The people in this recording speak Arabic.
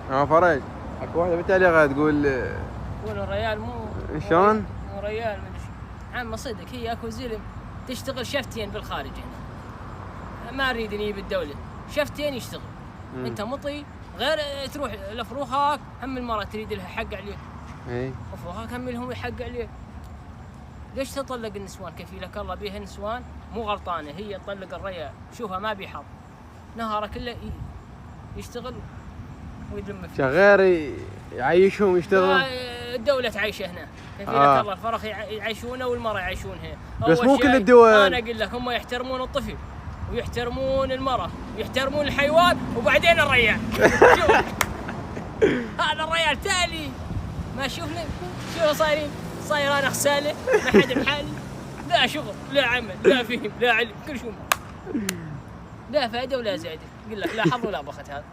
فريج. اكو واحده بالتعليقات تقول الريال مو شلون؟ مو ريال مدري عم صدق هي اكو زلم تشتغل شفتين بالخارج هنا ما اريد نجيب الدوله شفتين يشتغل. انت مطي غير تروح لفروخك هم المرأة تريد لها حق عليك. اي افروخك هم لهم يحق عليك. ليش تطلق النسوان؟ كفيلك الله بيها نسوان مو غلطانه هي تطلق الريال شوفها ما بيحظ نهاره كله يشتغل ويلم غير يعيشهم يشتغل. الدولة تعيشه هنا كفيلك الله الفرخ يعيشونه والمرأة يعيشون هنا. بس مو كل الدول. انا اقول لك هم يحترمون الطفل ويحترمون المرأة ويحترمون الحيوان وبعدين الريال. شوف هذا الريال تالي ما شوفنا شو صايرين صاير انا غسالة ما حد بحالي لا شغل لا عمل لا فهم لا علم كل شيء لا فائدة ولا زائدة. يقول لك لا حظ ولا بخت هذا.